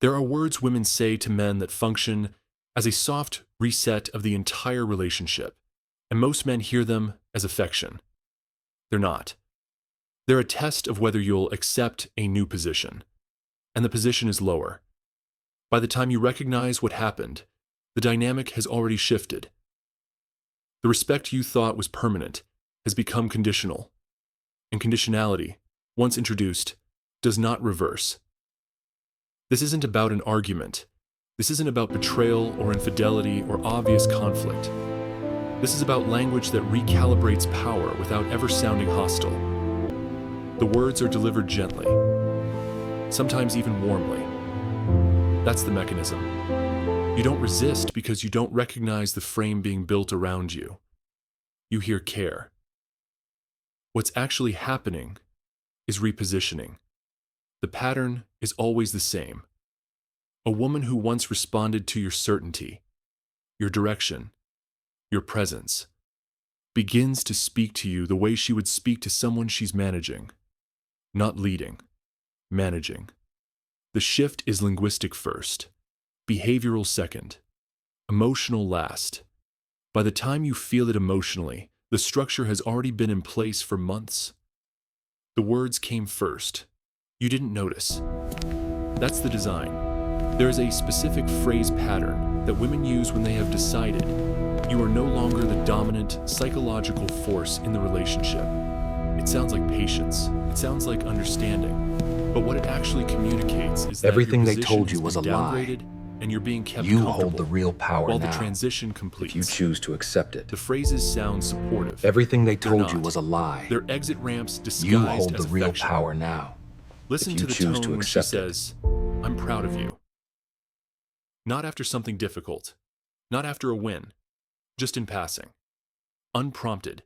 There are words women say to men that function as a soft reset of the entire relationship, and most men hear them as affection. They're not. They're a test of whether you'll accept a new position, and the position is lower. By the time you recognize what happened, the dynamic has already shifted. The respect you thought was permanent has become conditional, and conditionality, once introduced, does not reverse. This isn't about an argument. This isn't about betrayal or infidelity or obvious conflict. This is about language that recalibrates power without ever sounding hostile. The words are delivered gently, sometimes even warmly. That's the mechanism. You don't resist because you don't recognize the frame being built around you. You hear care. What's actually happening is repositioning. The pattern is always the same. A woman who once responded to your certainty, your direction, your presence, begins to speak to you the way she would speak to someone she's managing. Not leading, managing. The shift is linguistic first, behavioral second, emotional last. By the time you feel it emotionally, the structure has already been in place for months. The words came first. You didn't notice. That's the design. There is a specific phrase pattern that women use when they have decided you are no longer the dominant psychological force in the relationship. It sounds like patience. It sounds like understanding. But what it actually communicates is that Everything your they position told you has was a been lie. downgraded and you're being kept You comfortable hold the real power while now, the transition completes. if you choose to accept it. The phrases sound supportive. Everything they They're told you not. was a lie. They're exit ramps disguised You hold as the real affection. power now. Listen if to you the choose tone to when she accept it. says, "I'm proud of you." Not after something difficult. Not after a win. Just in passing. Unprompted.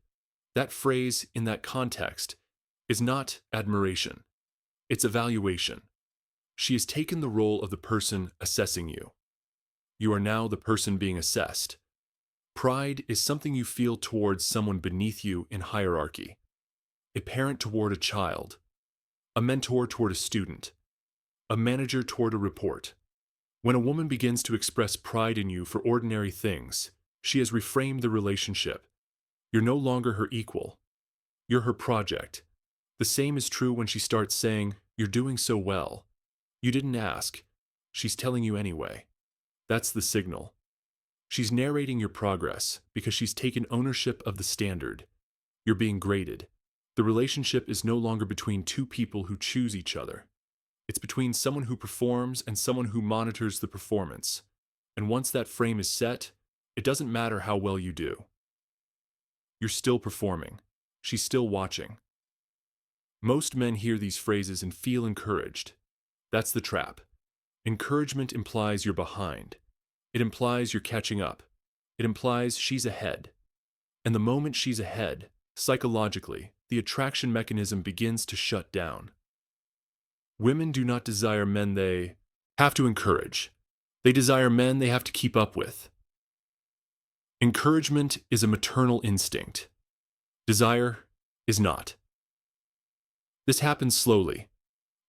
That phrase in that context is not admiration. It's evaluation. She has taken the role of the person assessing you. You are now the person being assessed. Pride is something you feel towards someone beneath you in hierarchy. A parent toward a child. A mentor toward a student. A manager toward a report. When a woman begins to express pride in you for ordinary things, she has reframed the relationship. You're no longer her equal. You're her project. The same is true when she starts saying, "You're doing so well." You didn't ask. She's telling you anyway. That's the signal. She's narrating your progress because she's taken ownership of the standard. You're being graded. The relationship is no longer between two people who choose each other. It's between someone who performs and someone who monitors the performance. And once that frame is set, it doesn't matter how well you do. You're still performing. She's still watching. Most men hear these phrases and feel encouraged. That's the trap. Encouragement implies you're behind. It implies you're catching up. It implies she's ahead. And the moment she's ahead, psychologically, the attraction mechanism begins to shut down. Women do not desire men they have to encourage. They desire men they have to keep up with. Encouragement is a maternal instinct. Desire is not. This happens slowly.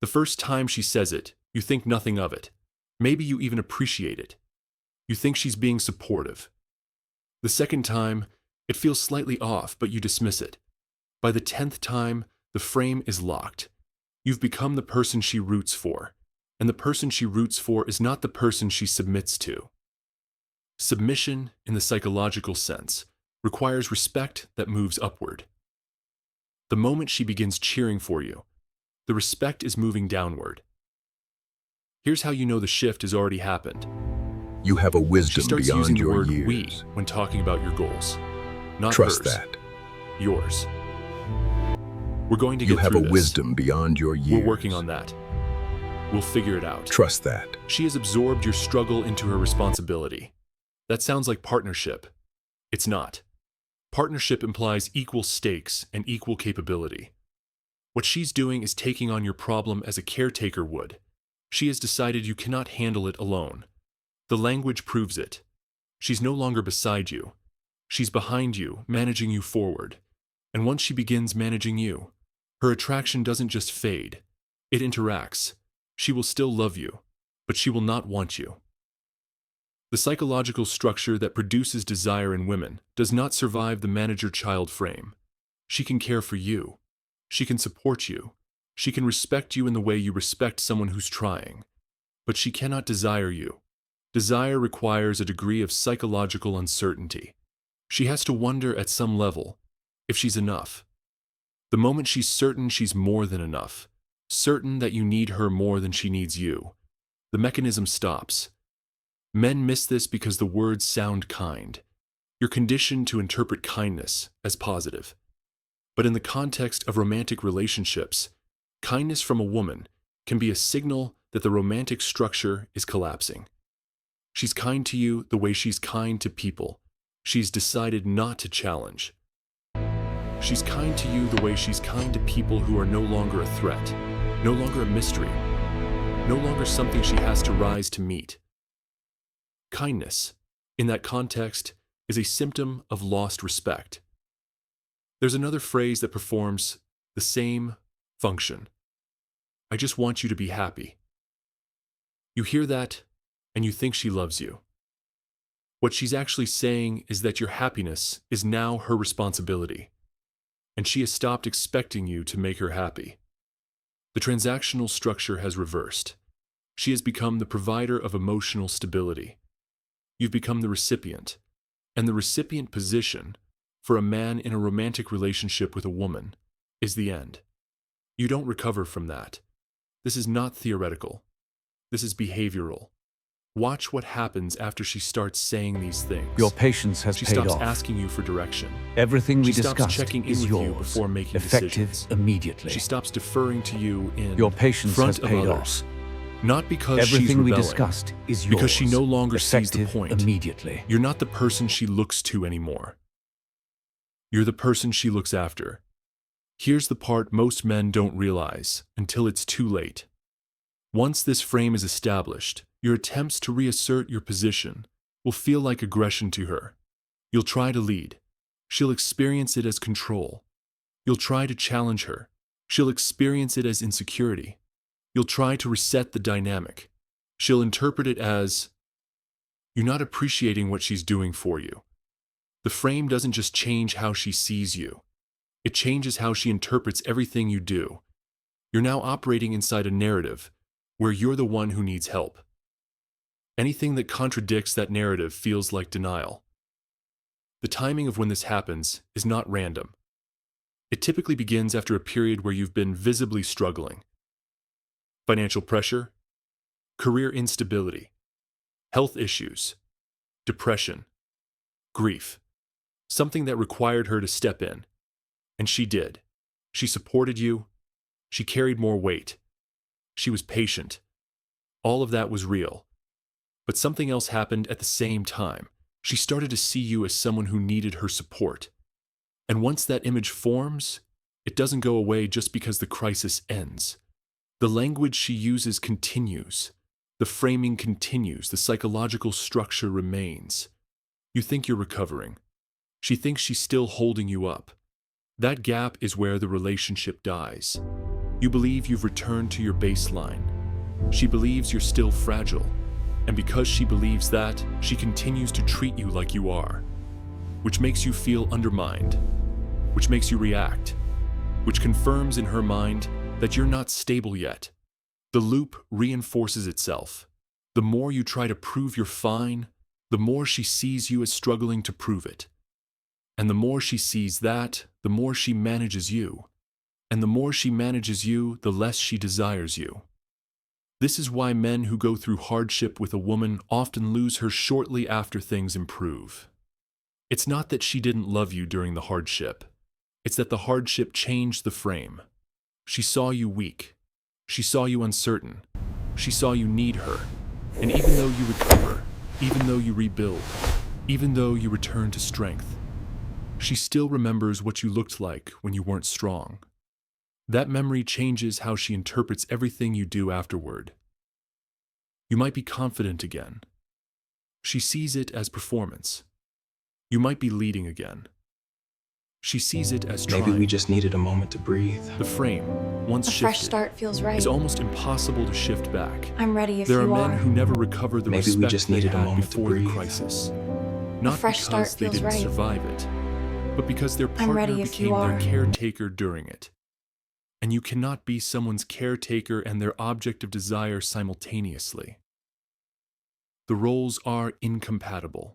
The first time she says it, you think nothing of it. Maybe you even appreciate it. You think she's being supportive. The second time, it feels slightly off, but you dismiss it. By the 10th time, the frame is locked. You've become the person she roots for, and the person she roots for is not the person she submits to. Submission, in the psychological sense, requires respect that moves upward. The moment she begins cheering for you, the respect is moving downward. Here's how you know the shift has already happened. You have a She wisdom starts using beyond the your word years. "we" when talking about your goals. Not Trust hers, that. yours. We're going to You get have through a this. wisdom beyond your years. We're working on that. We'll figure it out. Trust that. She has absorbed your struggle into her responsibility. That sounds like partnership. It's not. Partnership implies equal stakes and equal capability. What she's doing is taking on your problem as a caretaker would. She has decided you cannot handle it alone. The language proves it. She's no longer beside you. She's behind you, managing you forward. And once she begins managing you, her attraction doesn't just fade. It interacts. She will still love you. but she will not want you. The psychological structure that produces desire in women does not survive the manager-child frame. She can care for you. She can support you. She can respect you in the way you respect someone who's trying. But she cannot desire you. Desire requires a degree of psychological uncertainty. She has to wonder at some level if she's enough. The moment she's certain she's more than enough, certain that you need her more than she needs you, the mechanism stops. Men miss this because the words sound kind. You're conditioned to interpret kindness as positive. But in the context of romantic relationships, kindness from a woman can be a signal that the romantic structure is collapsing. She's kind to you the way she's kind to people. She's decided not to challenge. She's kind to you the way she's kind to people who are no longer a threat, no longer a mystery, no longer something she has to rise to meet. Kindness, in that context, is a symptom of lost respect. There's another phrase that performs the same function. I just want you to be happy. You hear that, and you think she loves you. What she's actually saying is that your happiness is now her responsibility, and she has stopped expecting you to make her happy. The transactional structure has reversed. She has become the provider of emotional stability. You've become the recipient, and the recipient position for a man in a romantic relationship with a woman is the end. You don't recover from that. This is not theoretical. This is behavioral. Watch what happens after she starts saying these things. Your patience has She paid stops off. asking you for direction. Everything we She stops discussed checking in is with yours, you before making effective decisions. immediately. She stops deferring to you in Your patience front has of paid others. off. Not because she's Everything we rebelling, discussed is yours, because she no longer sees the effective point. immediately. You're not the person she looks to anymore. You're the person she looks after. Here's the part most men don't realize until it's too late. Once this frame is established, your attempts to reassert your position will feel like aggression to her. You'll try to lead. She'll experience it as control. You'll try to challenge her. She'll experience it as insecurity. You'll try to reset the dynamic. She'll interpret it as, you're not appreciating what she's doing for you. The frame doesn't just change how she sees you. It changes how she interprets everything you do. You're now operating inside a narrative where you're the one who needs help. Anything that contradicts that narrative feels like denial. The timing of when this happens is not random. It typically begins after a period where you've been visibly struggling. Financial pressure, career instability, health issues, depression, grief. Something that required her to step in. And she did. She supported you. She carried more weight. She was patient. All of that was real. But something else happened at the same time. She started to see you as someone who needed her support. And once that image forms, it doesn't go away just because the crisis ends. The language she uses continues. The framing continues. The psychological structure remains. You think you're recovering. She thinks she's still holding you up. That gap is where the relationship dies. You believe you've returned to your baseline. She believes you're still fragile. And because she believes that, she continues to treat you like you are, which makes you feel undermined, which makes you react, which confirms in her mind that you're not stable yet. The loop reinforces itself. The more you try to prove you're fine, the more she sees you as struggling to prove it. And the more she sees that, the more she manages you. And the more she manages you, the less she desires you. This is why men who go through hardship with a woman often lose her shortly after things improve. It's not that she didn't love you during the hardship. It's that the hardship changed the frame. She saw you weak. She saw you uncertain. She saw you need her. And even though you recover, even though you rebuild, even though you return to strength, she still remembers what you looked like when you weren't strong. That memory changes how she interprets everything you do afterward. You might be confident again. She sees it as performance. You might be leading again. She sees it as Maybe trying. we just needed a moment to breathe. The frame, once A fresh shifted, start feels right. is almost impossible to shift back. I'm ready if There are you men are. who never recover the Maybe we respect just they needed a had moment to before the breathe. crisis. Not fresh because start they feels didn't right. survive it, but because their partner ready if you became their are. caretaker during it. And you cannot be someone's caretaker and their object of desire simultaneously. The roles are incompatible.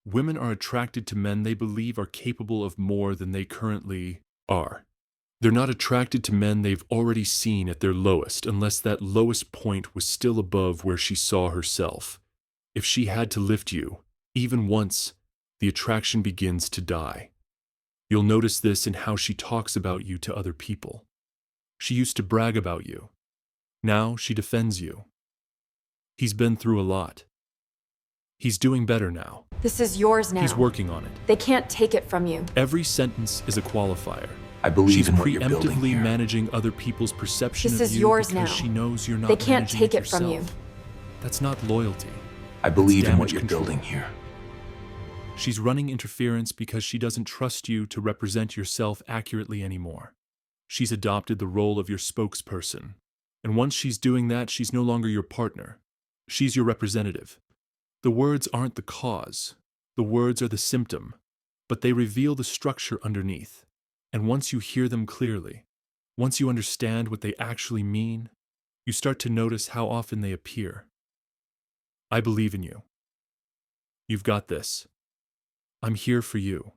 Women are attracted to men they believe are capable of more than they currently are. They're not attracted to men they've already seen at their lowest unless that lowest point was still above where she saw herself. If she had to lift you, even once, the attraction begins to die. You'll notice this in how she talks about you to other people. She used to brag about you. Now she defends you. He's been through a lot. He's doing better now. This is yours now. He's working on it. They can't take it from you. Every sentence is a qualifier. I believe She's in what you're building preemptively here. managing other people's perception This of is you yours because now. she knows you're not They can't managing take it it from you. yourself. That's not loyalty. I believe in damage what you're control. building here. She's running interference because she doesn't trust you to represent yourself accurately anymore. She's adopted the role of your spokesperson. And once she's doing that, she's no longer your partner. She's your representative. The words aren't the cause. The words are the symptom, but they reveal the structure underneath. And once you hear them clearly, once you understand what they actually mean, you start to notice how often they appear. I believe in you. You've got this. I'm here for you.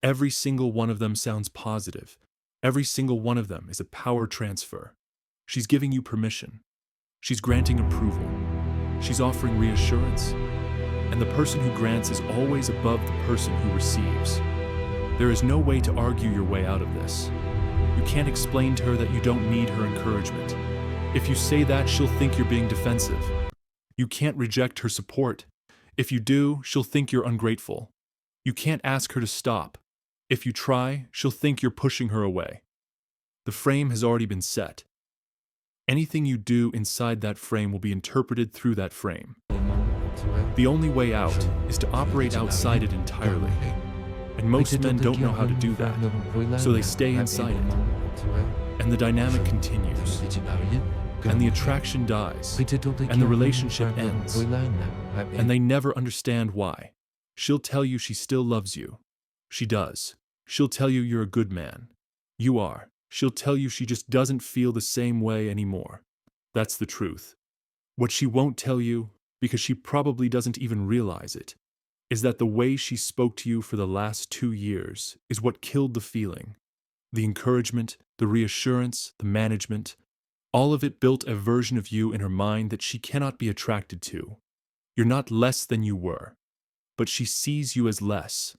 Every single one of them sounds positive. Every single one of them is a power transfer. She's giving you permission. She's granting approval. She's offering reassurance. And the person who grants is always above the person who receives. There is no way to argue your way out of this. You can't explain to her that you don't need her encouragement. If you say that, she'll think you're being defensive. You can't reject her support. If you do, she'll think you're ungrateful. You can't ask her to stop. If you try, she'll think you're pushing her away. The frame has already been set. Anything you do inside that frame will be interpreted through that frame. The only way out is to operate outside it entirely. And most men don't know how to do that, so they stay inside it. And the dynamic continues. And the attraction dies. And the relationship ends. And they never understand why. She'll tell you she still loves you. She does. She'll tell you you're a good man. You are. She'll tell you she just doesn't feel the same way anymore. That's the truth. What she won't tell you, because she probably doesn't even realize it, is that the way she spoke to you for the last 2 years is what killed the feeling. The encouragement, the reassurance, the management, all of it built a version of you in her mind that she cannot be attracted to. You're not less than you were, but she sees you as less.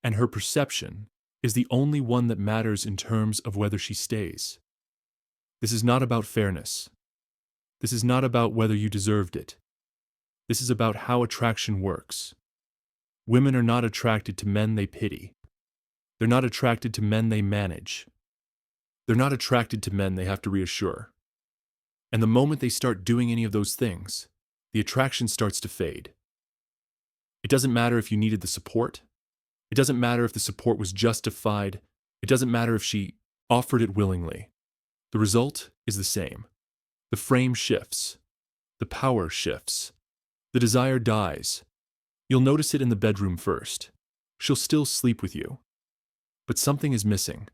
And her perception is the only one that matters in terms of whether she stays. This is not about fairness. This is not about whether you deserved it. This is about how attraction works. Women are not attracted to men they pity. They're not attracted to men they manage. They're not attracted to men they have to reassure. And the moment they start doing any of those things, the attraction starts to fade. It doesn't matter if you needed the support. It doesn't matter if the support was justified. It doesn't matter if she offered it willingly. The result is the same. The frame shifts. The power shifts. The desire dies. You'll notice it in the bedroom first. She'll still sleep with you. But something is missing.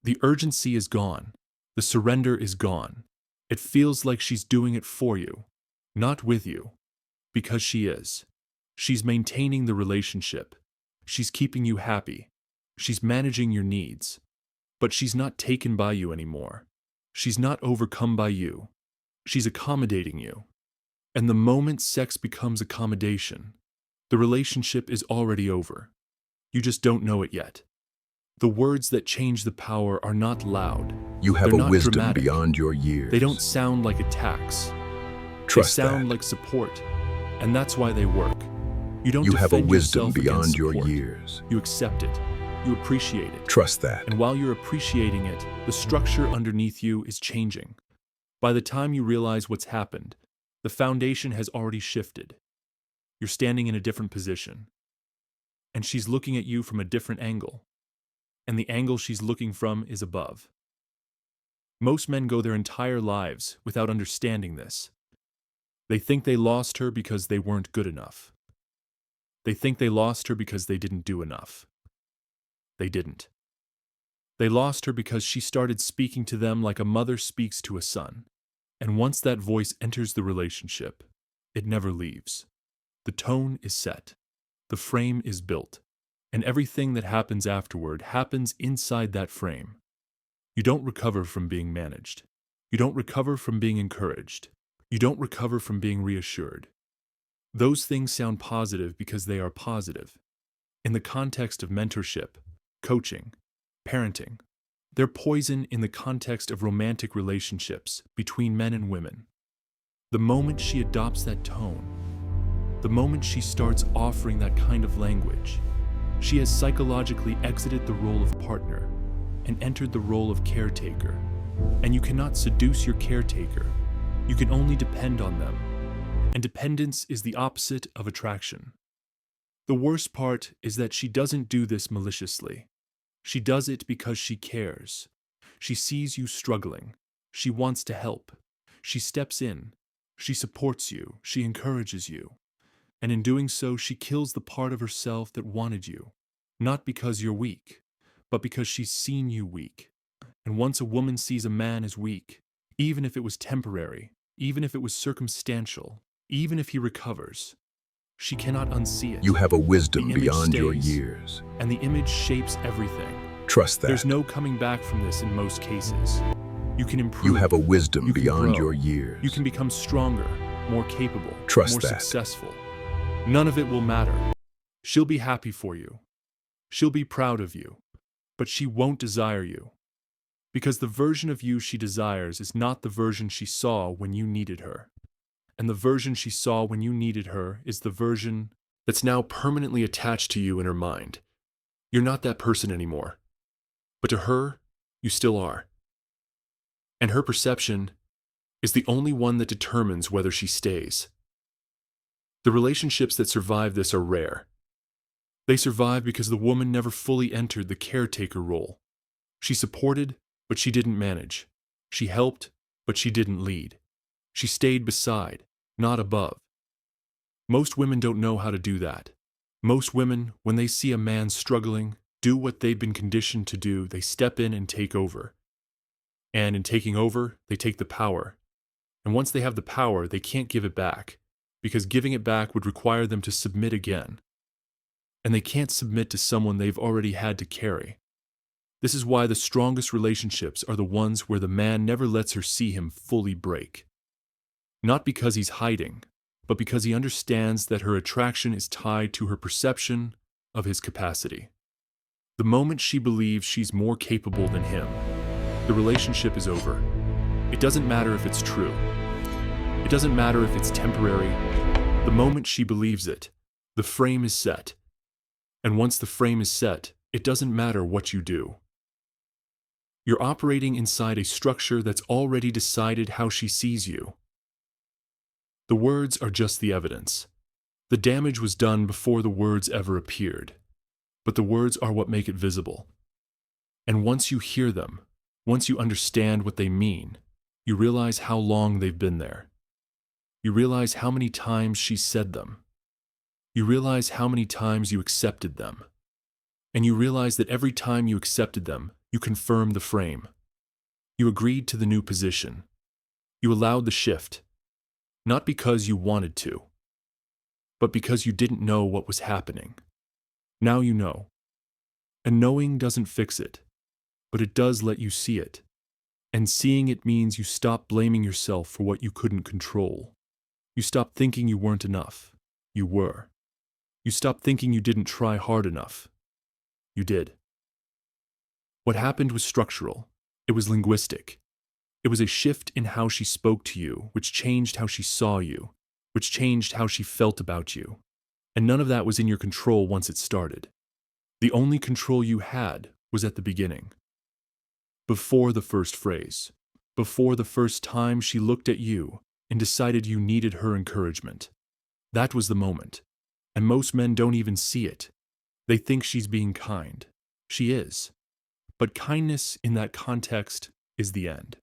The urgency is gone. The surrender is gone. It feels like she's doing it for you, not with you, because she is. She's maintaining the relationship. She's keeping you happy. She's managing your needs. But she's not taken by you anymore. She's not overcome by you. She's accommodating you. And the moment sex becomes accommodation, the relationship is already over. You just don't know it yet. The words that change the power are not loud. You have They're a not wisdom dramatic. beyond your years. They don't sound like attacks. Trust They sound that. like support. And that's why they work. You don't You have a defend wisdom yourself beyond against your support. years. You accept it. You appreciate it. Trust that. And while you're appreciating it, the structure underneath you is changing. By the time you realize what's happened, the foundation has already shifted. You're standing in a different position. And she's looking at you from a different angle. and the angle she's looking from is above. Most men go their entire lives without understanding this. They think they lost her because they weren't good enough. They think they lost her because they didn't do enough. They didn't. They lost her because she started speaking to them like a mother speaks to a son. And once that voice enters the relationship, it never leaves. The tone is set. The frame is built. And everything that happens afterward happens inside that frame. You don't recover from being managed. You don't recover from being encouraged. You don't recover from being reassured. Those things sound positive because they are positive. In the context of mentorship, coaching, parenting, they're poison in the context of romantic relationships between men and women. The moment she adopts that tone, the moment she starts offering that kind of language, she has psychologically exited the role of partner and entered the role of caretaker. And you cannot seduce your caretaker. You can only depend on them. And dependence is the opposite of attraction. The worst part is that she doesn't do this maliciously. She does it because she cares. She sees you struggling. She wants to help. She steps in. She supports you. She encourages you. And in doing so, she kills the part of herself that wanted you. Not because you're weak, but because she's seen you weak. And once a woman sees a man as weak, even if it was temporary, even if it was circumstantial, even if he recovers, she cannot unsee it. You have a wisdom The image beyond your stays, years. And the image shapes everything. Trust that. There's no coming back from this in most cases. You can improve. You have a wisdom You can beyond grow. your years. You can become stronger, more capable, Trust more that. successful. None of it will matter. She'll be happy for you. She'll be proud of you. But she won't desire you. Because the version of you she desires is not the version she saw when you needed her. And the version she saw when you needed her is the version that's now permanently attached to you in her mind. You're not that person anymore. But to her, you still are. And her perception is the only one that determines whether she stays. The relationships that survive this are rare. They survive because the woman never fully entered the caretaker role. She supported, but she didn't manage. She helped, but she didn't lead. She stayed beside, not above. Most women don't know how to do that. Most women, when they see a man struggling, do what they've been conditioned to do. They step in and take over. And in taking over, they take the power. And once they have the power, they can't give it back, because giving it back would require them to submit again. And they can't submit to someone they've already had to carry. This is why the strongest relationships are the ones where the man never lets her see him fully break. Not because he's hiding, but because he understands that her attraction is tied to her perception of his capacity. The moment she believes she's more capable than him, the relationship is over. It doesn't matter if it's true. It doesn't matter if it's temporary. The moment she believes it, the frame is set. And once the frame is set, it doesn't matter what you do. You're operating inside a structure that's already decided how she sees you. The words are just the evidence. The damage was done before the words ever appeared. But the words are what make it visible. And once you hear them, once you understand what they mean, you realize how long they've been there. You realize how many times she said them. You realize how many times you accepted them. And you realize that every time you accepted them, you confirmed the frame. You agreed to the new position. You allowed the shift. Not because you wanted to, but because you didn't know what was happening. Now you know. And knowing doesn't fix it, but it does let you see it. And seeing it means you stop blaming yourself for what you couldn't control. You stop thinking you weren't enough. You were. You stop thinking you didn't try hard enough. You did. What happened was structural. It was linguistic. It was a shift in how she spoke to you, which changed how she saw you, which changed how she felt about you. And none of that was in your control once it started. The only control you had was at the beginning. Before the first phrase. Before the first time she looked at you and decided you needed her encouragement. That was the moment. And most men don't even see it. They think she's being kind. She is. But kindness in that context is the end.